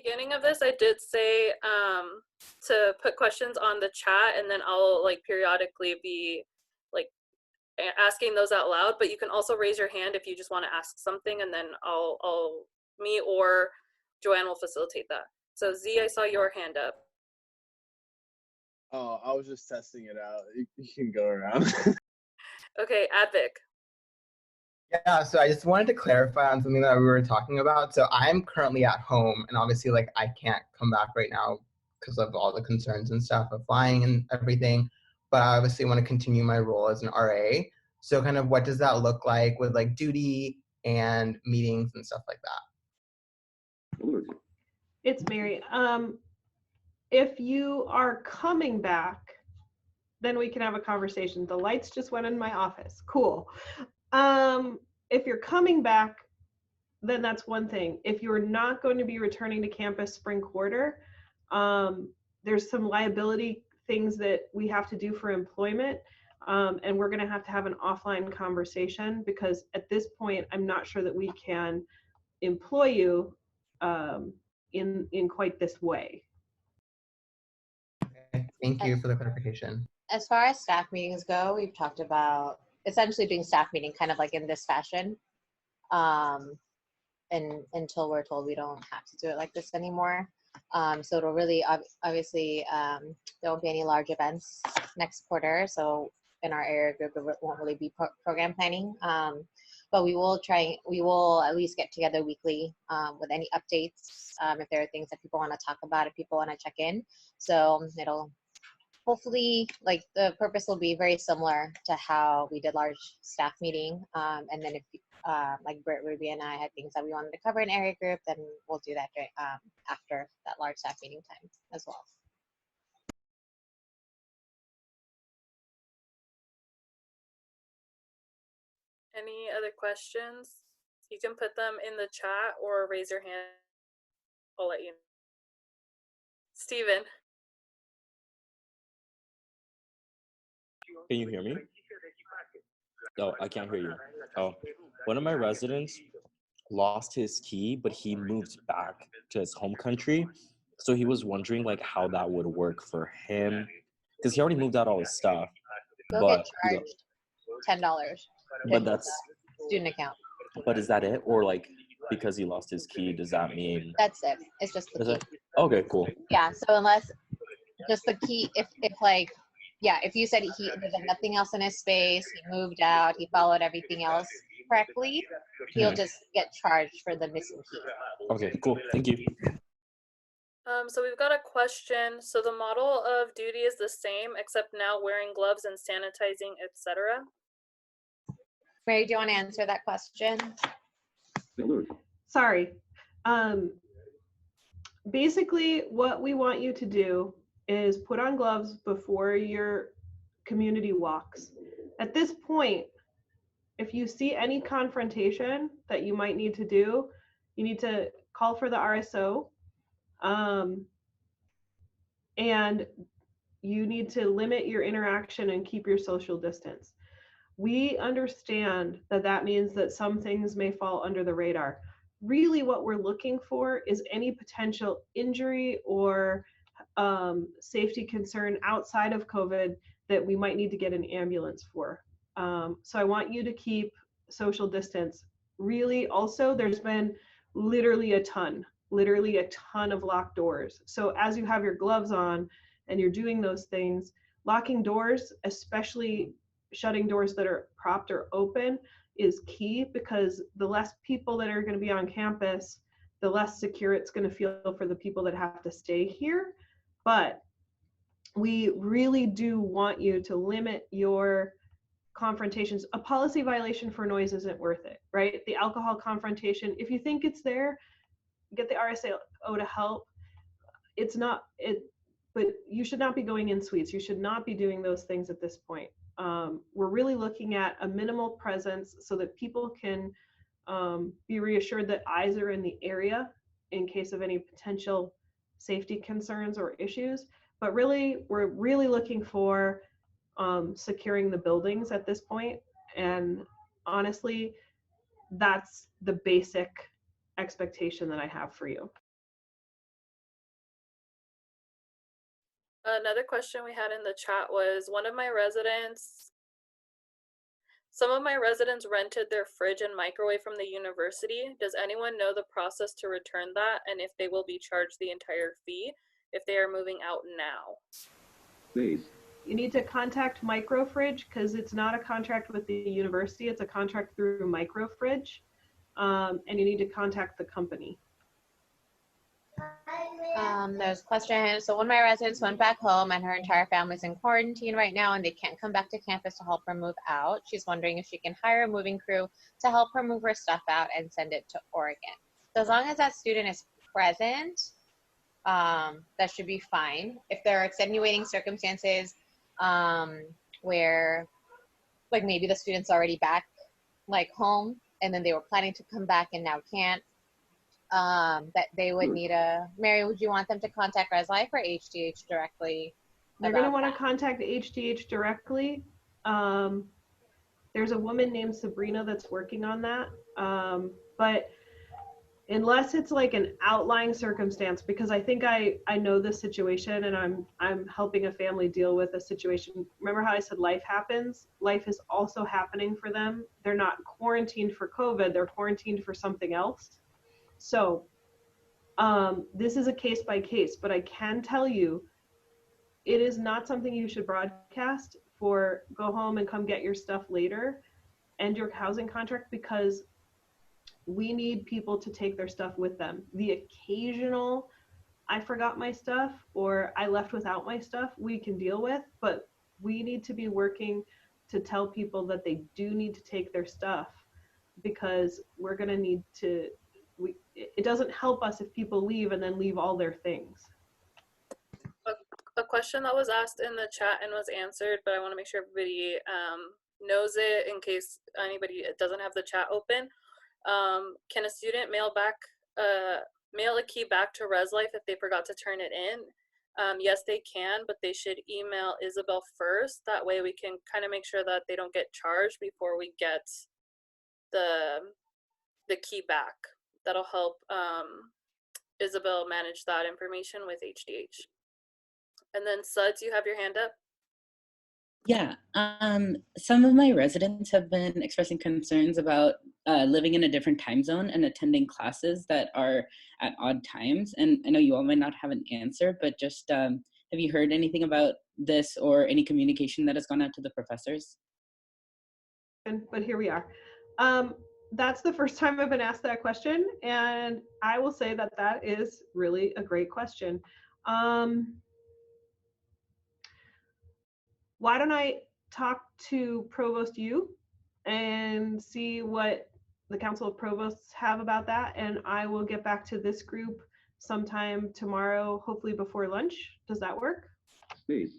beginning of this, I did say to put questions on the chat, and then I'll like periodically be like asking those out loud. But you can also raise your hand if you just want to ask something, and then me or Joanne will facilitate that. So Z, I saw your hand up. Oh, I was just testing it out. You can go around. Okay, Advic. Yeah, so I just wanted to clarify on something that we were talking about. So I'm currently at home, and obviously, like, I can't come back right now because of all the concerns and stuff of flying and everything. But I obviously want to continue my role as an RA. So kind of what does that look like with like duty and meetings and stuff like that? It's Mary. If you are coming back, then we can have a conversation. The lights just went in my office. Cool. If you're coming back, then that's one thing. If you're not going to be returning to campus spring quarter, there's some liability things that we have to do for employment. And we're going to have an offline conversation, because at this point, I'm not sure that we can employ you in quite this way. Okay, thank you for the clarification. As far as staff meetings go, we've talked about essentially doing staff meeting kind of like in this fashion. And until we're told we don't have to do it like this anymore. So it'll really, obviously, there won't be any large events next quarter. So in our area group, it won't really be program planning. But we will at least get together weekly with any updates, if there are things that people want to talk about, if people want to check in. So it'll hopefully, like, the purpose will be very similar to how we did large staff meeting. And then if like Britt, Ruby, and I had things that we wanted to cover in area group, then we'll do that after that large staff meeting time as well. Any other questions? You can put them in the chat or raise your hand. I'll let you know. Steven. Can you hear me? No, I can't hear you. Oh, one of my residents lost his key, but he moved back to his home country. So he was wondering like how that would work for him, because he already moved out all his stuff. He'll But get charged $10. But that's student account. But is that it, or like because he lost his key, does that mean? That's it. It's just the key. Okay, cool. Yeah. So unless just the key, if like. Yeah, if you said there's nothing else in his space, he moved out, he followed everything else correctly, he'll just get charged for the missing key. Okay, cool. Thank you. So we've got a question. So the model of duty is the same, except now wearing gloves and sanitizing, etc. Mary, do you want to answer that question? Sorry. Basically, what we want you to do is put on gloves before your community walks. At this point, if you see any confrontation that you might need to do, you need to call for the RSO, and you need to limit your interaction and keep your social distance. We understand that that means that some things may fall under the radar. Really what we're looking for is any potential injury or safety concern outside of COVID that we might need to get an ambulance for. So I want you to keep social distance. Really, also, there's been literally a ton of locked doors. So as you have your gloves on and you're doing those things, locking doors, especially shutting doors that are propped or open, is key, because the less people that are going to be on campus, the less secure it's going to feel for the people that have to stay here. But we really do want you to limit your confrontations. A policy violation for noise isn't worth it, right? The alcohol confrontation, if you think it's there, get the RSO to help. It's not, but you should not be going in suites. You should not be doing those things at this point. We're really looking at a minimal presence so that people can be reassured that eyes are in the area in case of any potential safety concerns or issues. But really, we're really looking for securing the buildings at this point. And honestly, that's the basic expectation that I have for you. Another question we had in the chat was some of my residents rented their fridge and microwave from the university. Does anyone know the process to return that and if they will be charged the entire fee if they are moving out now? You need to contact Microfridge because it's not a contract with the university, it's a contract through Microfridge, and you need to contact the company. There's a question. So one of my residents went back home and her entire family's in quarantine right now and they can't come back to campus to help her move out. She's wondering if she can hire a moving crew to help her move her stuff out and send it to Oregon. So as long as that student is present, that should be fine. If there are extenuating circumstances where like maybe the student's already back like home and then they were planning to come back and now can't, that they would need Mary, would you want them to contact ResLife or HDH directly? They're going to want to contact HDH directly. There's a woman named Sabrina that's working on that. But unless it's like an outlying circumstance, because I think I know this situation and I'm helping a family deal with a situation. Remember how I said life happens? Life is also happening for them. They're not quarantined for COVID, they're quarantined for something else. So this is a case by case, but I can tell you it is not something you should broadcast for go home and come get your stuff later and your housing contract, because we need people to take their stuff with them. The occasional I forgot my stuff or I left without my stuff we can deal with, but we need to be working to tell people that they do need to take their stuff, because we're going to need to it doesn't help us if people leave and then leave all their things. A question that was asked in the chat and was answered, but I want to make sure everybody knows it in case anybody doesn't have the chat open. Can a student mail a key back to ResLife if they forgot to turn it in? Yes, they can, but they should email Isabel first. That way we can kind of make sure that they don't get charged before we get the key back. That'll help Isabel manage that information with HDH. And then Suds, you have your hand up. Yeah, some of my residents have been expressing concerns about living in a different time zone and attending classes that are at odd times. And I know you all might not have an answer, but just have you heard anything about this or any communication that has gone out to the professors? But here we are. That's the first time I've been asked that question, and I will say that that is really a great question. Why don't I talk to Provost Yu and see what the Council of Provosts have about that, and I will get back to this group sometime tomorrow, hopefully before lunch. Does that work? Please.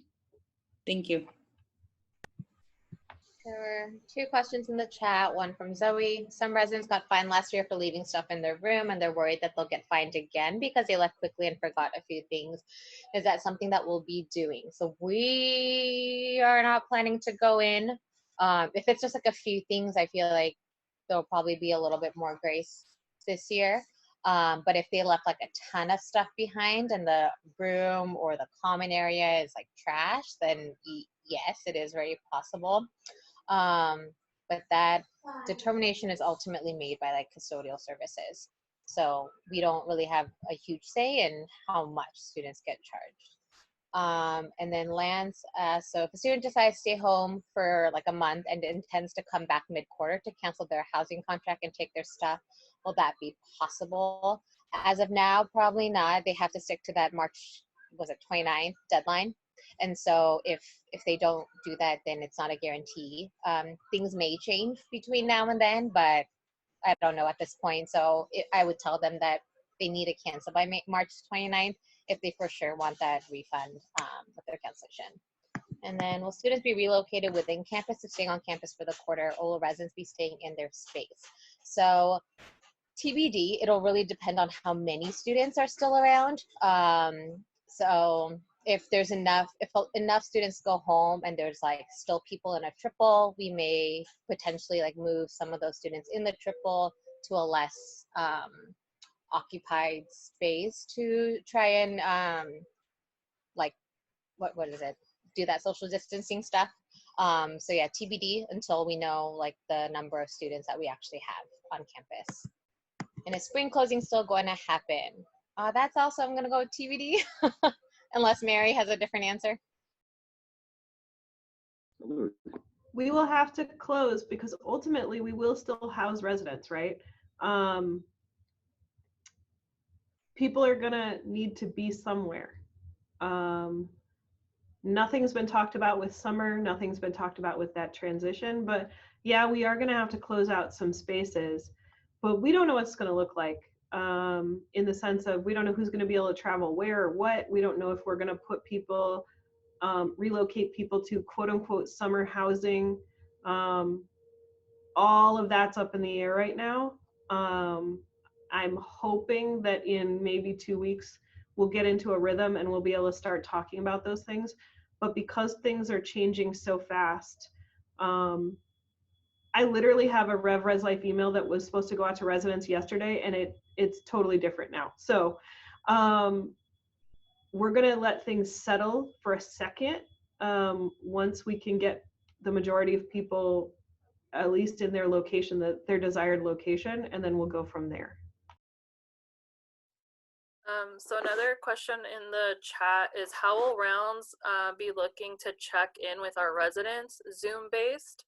Thank you. There were 2 questions in the chat, one from Zoe. Some residents got fined last year for leaving stuff in their room and they're worried that they'll get fined again because they left quickly and forgot a few things. Is that something that we'll be doing? So we are not planning to go in. If it's just like a few things, I feel like there'll probably be a little bit more grace this year. But if they left like a ton of stuff behind and the room or the common area is like trash, then yes, it is very possible. But that determination is ultimately made by like custodial services. So we don't really have a huge say in how much students get charged. And then Lance, so if a student decides to stay home for like a month and intends to come back mid-quarter to cancel their housing contract and take their stuff, will that be possible? As of now, probably not. They have to stick to that March, was it 29th deadline? And so if they don't do that, then it's not a guarantee. Things may change between now and then, but I don't know at this point. So I would tell them that they need to cancel by March 29th if they for sure want that refund with their cancellation. And then will students be relocated within campus to staying on campus for the quarter, or will residents be staying in their space? So TBD, it'll really depend on how many students are still around. So if enough students go home and there's like still people in a triple, we may potentially like move some of those students in the triple to a less occupied space to try and like what is it? Do that social distancing stuff. So yeah, TBD until we know like the number of students that we actually have on campus. And is spring closing still going to happen? That's also, I'm going to go with TBD, unless Mary has a different answer. We will have to close because ultimately we will still house residents, right? People are going to need to be somewhere. Nothing's been talked about with summer. Nothing's been talked about with that transition. But yeah, we are going to have to close out some spaces. But we don't know what it's going to look like in the sense of we don't know who's going to be able to travel where or what. We don't know if we're going to put people, relocate people to quote unquote summer housing. All of that's up in the air right now. I'm hoping that in maybe 2 weeks, we'll get into a rhythm and we'll be able to start talking about those things. But because things are changing so fast, I literally have a Res Life email that was supposed to go out to residents yesterday, and it's totally different now. So we're gonna let things settle for a second once we can get the majority of people at least in their location, their desired location, and then we'll go from there. So another question in the chat is how will rounds be looking to check in with our residents, Zoom based?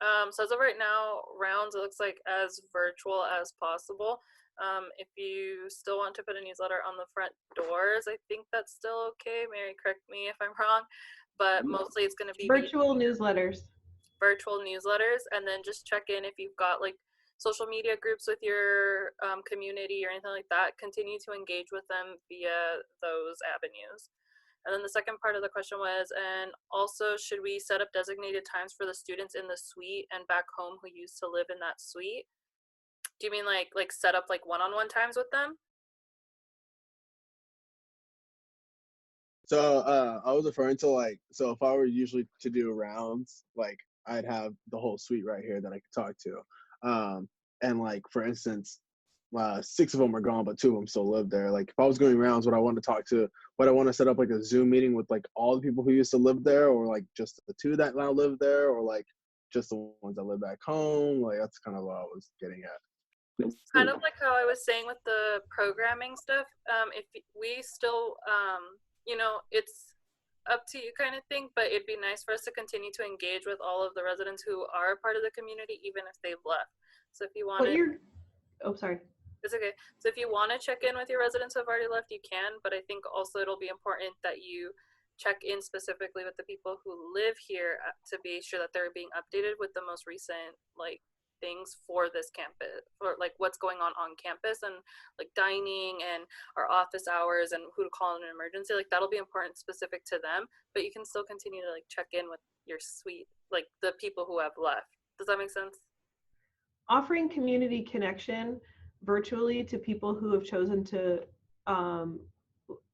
So as of right now, rounds, it looks like as virtual as possible. If you still want to put a newsletter on the front doors, I think that's still okay. Mary, correct me if I'm wrong, but mostly it's going to be virtual newsletters. Virtual newsletters, and then just check in if you've got like social media groups with your community or anything like that. Continue to engage with them via those avenues. And then the second part of the question was, and also should we set up designated times for the students in the suite and back home who used to live in that suite? Do you mean like set up like one-on-one times with them? So I was referring to like, so if I were usually to do rounds, like I'd have the whole suite right here that I could talk to. And like, for instance, 6 of them are gone, but 2 of them still live there. Like if I was going rounds, would I want to talk to, would I want to set up like a Zoom meeting with like all the people who used to live there, or like just the 2 that now live there, or like just the ones that live back home? Like that's kind of what I was getting at. It's kind of like how I was saying with the programming stuff. If we still, you know, it's up to you kind of thing, but it'd be nice for us to continue to engage with all of the residents who are a part of the community, even if they've left. So if you want to, oh, sorry. It's okay. So if you want to check in with your residents who have already left, you can, but I think also it'll be important that you check in specifically with the people who live here to be sure that they're being updated with the most recent like things for this campus, or like what's going on campus, and like dining and our office hours and who to call in an emergency. Like that'll be important specific to them, but you can still continue to like check in with your suite, like the people who have left. Does that make sense? Offering community connection virtually to people who have chosen to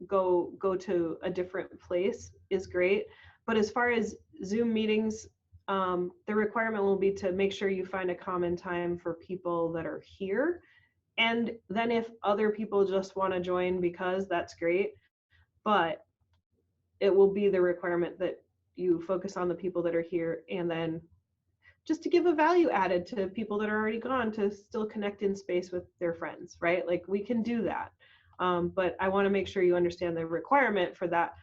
go to a different place is great. But as far as Zoom meetings, the requirement will be to make sure you find a common time for people that are here. And then if other people just want to join, because that's great, but it will be the requirement that you focus on the people that are here, and then just to give a value added to people that are already gone to still connect in space with their friends, right? Like we can do that. But I want to make sure you understand the requirement for that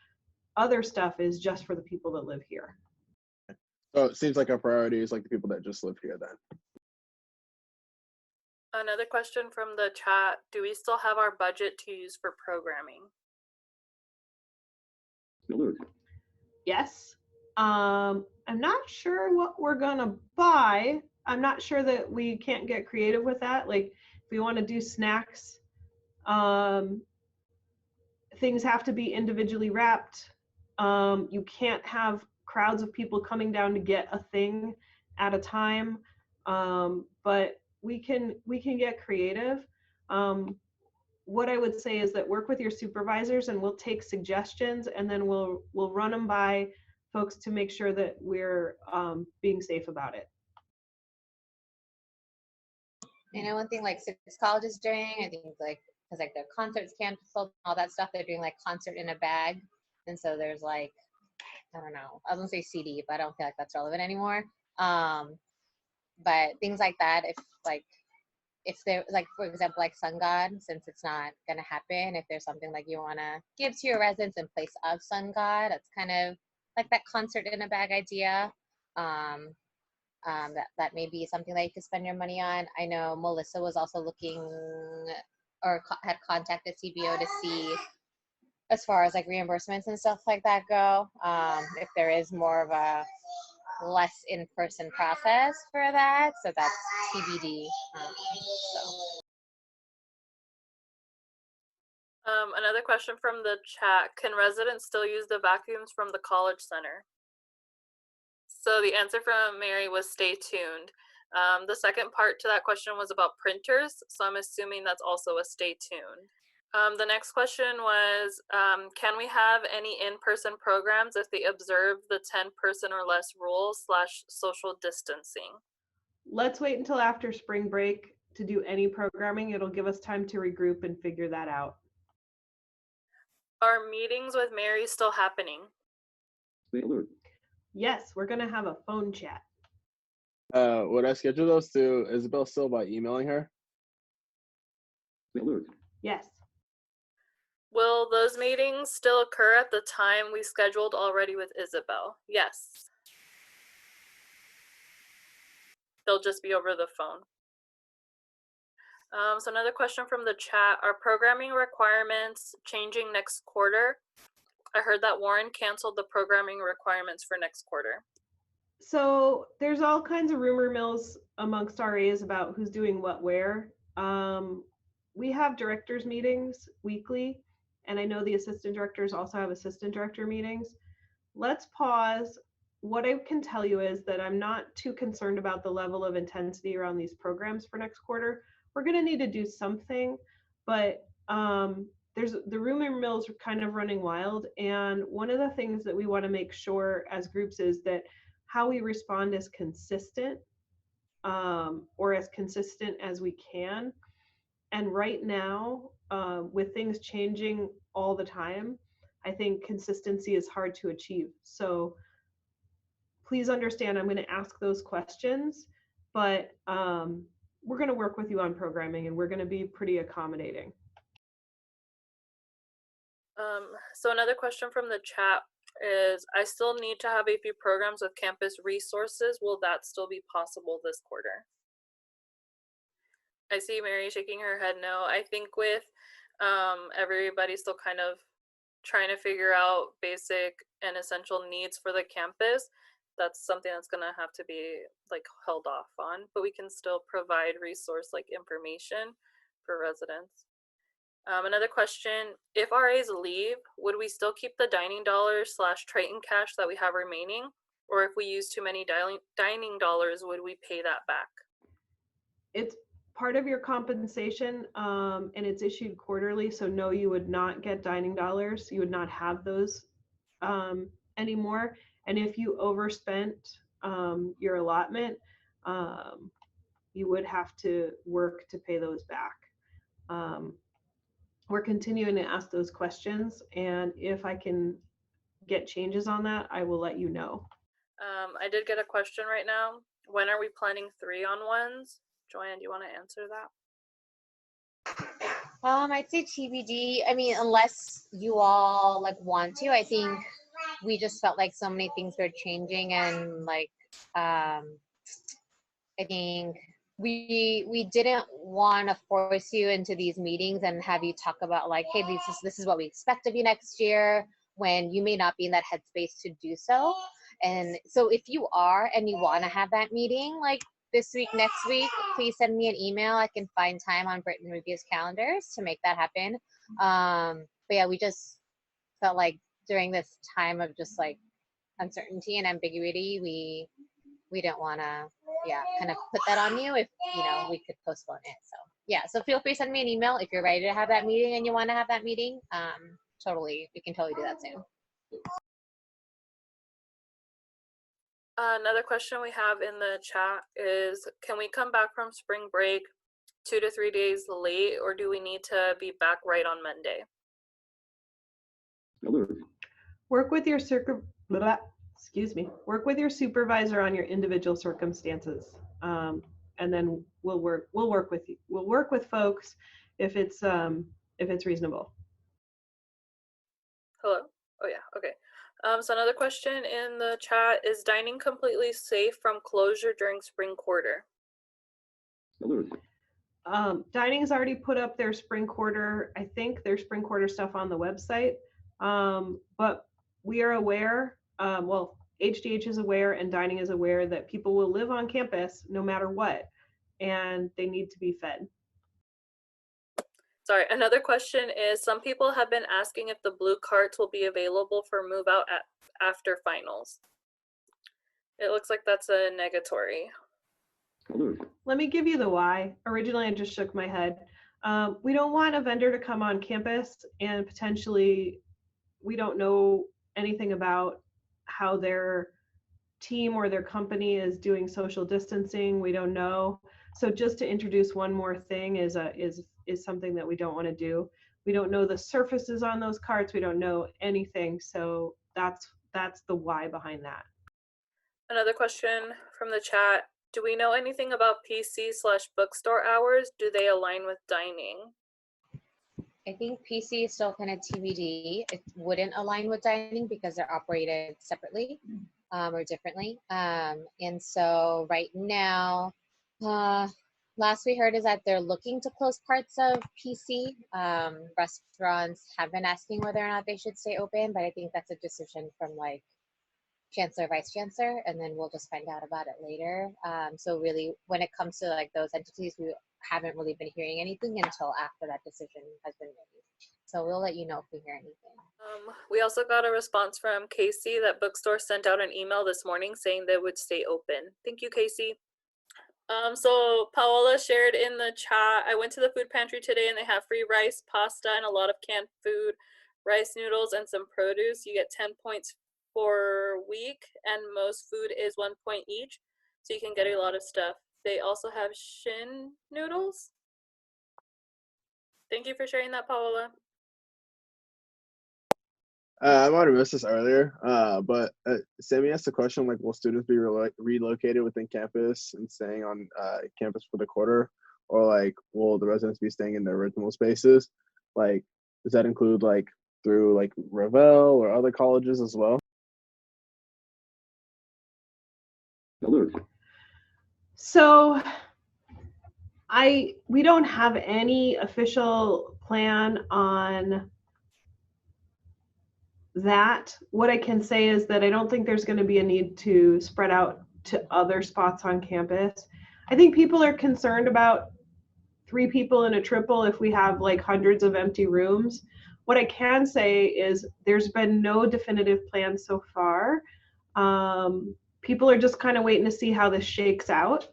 other stuff is just for the people that live here. So it seems like our priority is like the people that just live here then. Another question from the chat, do we still have our budget to use for programming? Yes. I'm not sure what we're gonna buy. I'm not sure that we can't get creative with that. Like if we want to do snacks, things have to be individually wrapped. You can't have crowds of people coming down to get a thing at a time. But we can get creative. What I would say is that work with your supervisors and we'll take suggestions, and then we'll run them by folks to make sure that we're being safe about it. You know, one thing like Six College is doing, I think like, because like their concerts canceled, all that stuff, they're doing like concert in a bag. And so there's like I don't know. I was gonna say CD, but I don't feel like that's relevant anymore. But things like that, if there, like, for example, like Sun God, since it's not gonna happen, if there's something like you wanna give to your residents in place of Sun God, that's kind of like that concert in a bag idea. That may be something that you could spend your money on. I know Melissa was also looking or had contacted CBO to see as far as like reimbursements and stuff like that go. If there is more of a less in-person process for that, so that's TBD. So. Another question from the chat: can residents still use the vacuums from the college center? So the answer from Mary was stay tuned. The second part to that question was about printers, so I'm assuming that's also a stay tuned. The next question was, can we have any in-person programs if they observe the 10-person or less rule / social distancing? Let's wait until after spring break to do any programming. It'll give us time to regroup and figure that out. Are meetings with Mary still happening? Yes, we're going to have a phone chat. Would I schedule those to Isabel still by emailing her? Yes. Will those meetings still occur at the time we scheduled already with Isabel? Yes. They'll just be over the phone. So another question from the chat: are programming requirements changing next quarter? I heard that Warren canceled the programming requirements for next quarter. So there's all kinds of rumor mills amongst RAs about who's doing what where. We have directors meetings weekly, and I know the assistant directors also have assistant director meetings. Let's pause. What I can tell you is that I'm not too concerned about the level of intensity around these programs for next quarter. We're going to need to do something, but there's the rumor mills are kind of running wild. And one of the things that we want to make sure as groups is that how we respond is consistent, or as consistent as we can. And right now, with things changing all the time, I think consistency is hard to achieve. So please understand, I'm going to ask those questions, but we're going to work with you on programming, and we're going to be pretty accommodating. So another question from the chat is, I still need to have a few programs with campus resources. Will that still be possible this quarter? I see Mary shaking her head no. I think with everybody still kind of trying to figure out basic and essential needs for the campus, that's something that's going to have to be like held off on, but we can still provide resource like information for residents. Another question: if RAs leave, would we still keep the dining dollars / Triton cash that we have remaining? Or if we use too many dining dollars, would we pay that back? It's part of your compensation, and it's issued quarterly. So no, you would not get dining dollars. You would not have those anymore. And if you overspent your allotment, you would have to work to pay those back. We're continuing to ask those questions, and if I can get changes on that, I will let you know. I did get a question right now. When are we planning 3-on-1s? Joanne, do you want to answer that? I'd say TBD. I mean, unless you all like want to. I think we just felt like so many things were changing, and like I think we didn't want to force you into these meetings and have you talk about like, hey, this is what we expect of you next year, when you may not be in that headspace to do so. And so if you are and you want to have that meeting like this week, next week, please send me an email. I can find time on Britt and Rubia's calendars to make that happen. But yeah, we just felt like during this time of just like uncertainty and ambiguity, we don't want to kind of put that on you if we could postpone it. So yeah, so feel free to send me an email if you're ready to have that meeting and you want to have that meeting. We can totally do that soon. Another question we have in the chat is, can we come back from spring break 2 to 3 days late, or do we need to be back right on Monday? Work with your excuse me, work with your supervisor on your individual circumstances. And then we'll work with you. We'll work with folks if it's reasonable. Hello? Oh yeah, okay. So another question in the chat, is dining completely safe from closure during spring quarter? Dining's already put up their spring quarter, I think their spring quarter stuff on the website. But we are aware, well, HDH is aware and dining is aware that people will live on campus no matter what, and they need to be fed. Sorry, another question is, some people have been asking if the blue carts will be available for move out after finals. It looks like that's a negatory. Let me give you the why. Originally, I just shook my head. We don't want a vendor to come on campus and potentially we don't know anything about how their team or their company is doing social distancing. We don't know. So just to introduce one more thing is something that we don't want to do. We don't know the surfaces on those carts. We don't know anything. So that's the why behind that. Another question from the chat. Do we know anything about PC/bookstore hours? Do they align with dining? I think PC is still kind of TBD. It wouldn't align with dining because they're operated separately or differently. And so right now, last we heard is that they're looking to close parts of PC. Restaurants have been asking whether or not they should stay open, but I think that's a decision from like chancellor, vice chancellor, and then we'll just find out about it later. So really, when it comes to like those entities, we haven't really been hearing anything until after that decision has been made. So we'll let you know if we hear anything. We also got a response from Casey that bookstore sent out an email this morning saying they would stay open. Thank you, Casey. So Paola shared in the chat, I went to the food pantry today and they have free rice, pasta, and a lot of canned food, rice noodles, and some produce. You get 10 points for week, and most food is 1 point each, so you can get a lot of stuff. They also have shin noodles. Thank you for sharing that, Paola. I might have missed this earlier, but Sammy asked the question, like, will students be relocated within campus and staying on campus for the quarter, or like, will the residents be staying in their original spaces? Like, does that include like through like REVELLE or other colleges as well? So we don't have any official plan on that. What I can say is that I don't think there's going to be a need to spread out to other spots on campus. I think people are concerned about 3 people in a triple if we have like hundreds of empty rooms. What I can say is there's been no definitive plan so far. People are just kind of waiting to see how this shakes out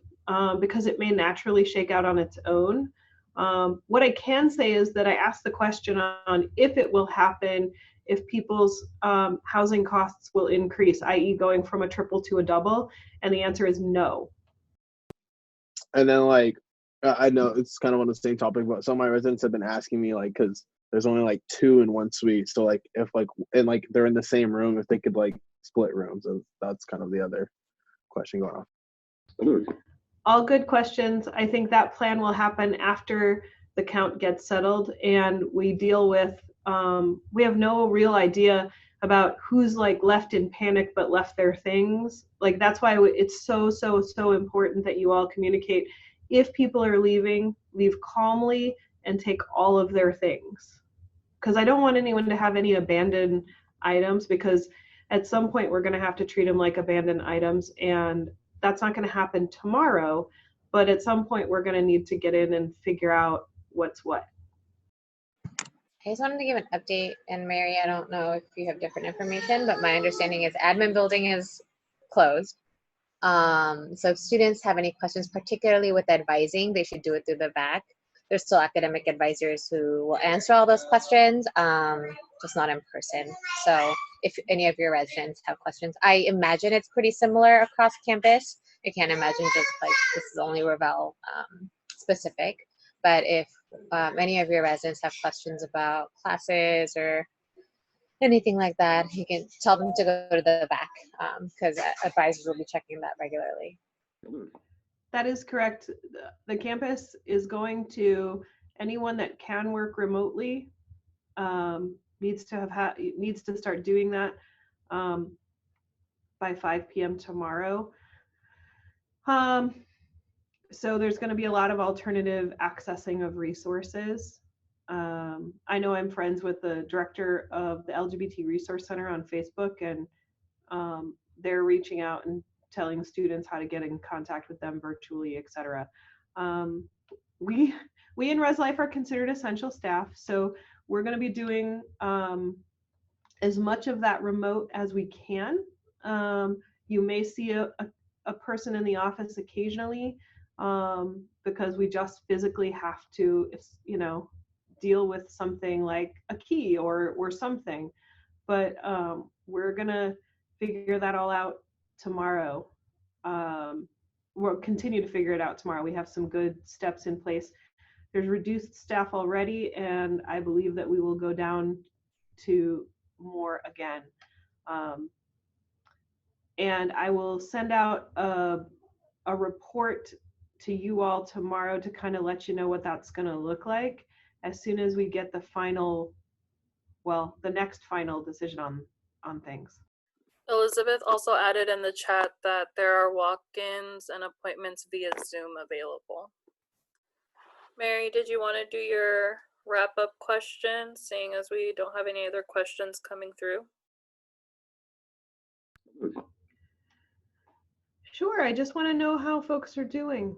because it may naturally shake out on its own. What I can say is that I asked the question on if it will happen if people's housing costs will increase, i.e. going from a triple to a double, and the answer is no. And then like, I know it's kind of on the same topic, but some of my residents have been asking me like, because there's only like 2 in one suite, so like if like, and like they're in the same room, if they could like split rooms. So that's kind of the other question going on. All good questions. I think that plan will happen after the count gets settled and we deal with, we have no real idea about who's like left in panic but left their things. Like that's why it's so important that you all communicate. If people are leaving, leave calmly and take all of their things. Because I don't want anyone to have any abandoned items, because at some point we're going to have to treat them like abandoned items, and that's not going to happen tomorrow, but at some point we're going to need to get in and figure out what's what. I just wanted to give an update, and Mary, I don't know if you have different information, but my understanding is admin building is closed. So if students have any questions, particularly with advising, they should do it through the back. There's still academic advisors who will answer all those questions, just not in person. So if any of your residents have questions, I imagine it's pretty similar across campus. I can't imagine just like this is only REVELLE specific. But if any of your residents have questions about classes or anything like that, you can tell them to go to the back because advisors will be checking that regularly. That is correct. The campus is going to, anyone that can work remotely needs to start doing that by 5 p.m. tomorrow. So there's going to be a lot of alternative accessing of resources. I know I'm friends with the director of the LGBT Resource Center on Facebook, and they're reaching out and telling students how to get in contact with them virtually, etc. We in Res Life are considered essential staff, so we're going to be doing as much of that remote as we can. You may see a person in the office occasionally because we just physically have to, deal with something like a key or something. But we're gonna figure that all out tomorrow. We'll continue to figure it out tomorrow. We have some good steps in place. There's reduced staff already, and I believe that we will go down to more again. And I will send out a report to you all tomorrow to kind of let you know what that's going to look like as soon as we get the next final decision on things. Elizabeth also added in the chat that there are walk-ins and appointments via Zoom available. Mary, did you want to do your wrap-up question, seeing as we don't have any other questions coming through? Sure, I just want to know how folks are doing.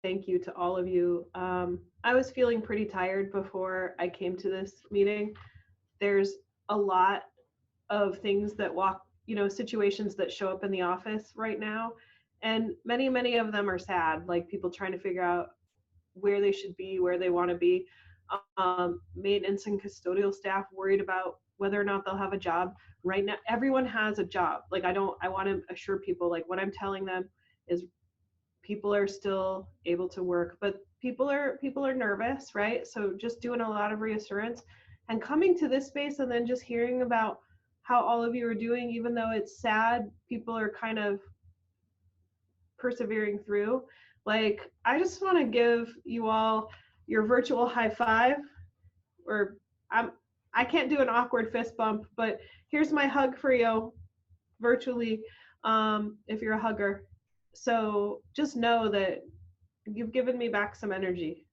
Thank you to all of you. I was feeling pretty tired before I came to this meeting. There's a lot of things that situations that show up in the office right now. And many of them are sad, like people trying to figure out where they should be, where they want to be. Maintenance and custodial staff worried about whether or not they'll have a job. Right now, everyone has a job. Like I want to assure people, like what I'm telling them is people are still able to work, but people are nervous, right? So just doing a lot of reassurance and coming to this space and then just hearing about how all of you are doing, even though it's sad, people are kind of persevering through. Like, I just want to give you all your virtual high five, or I can't do an awkward fist bump, but here's my hug for you virtually, if you're a hugger. So just know that you've given me back some energy.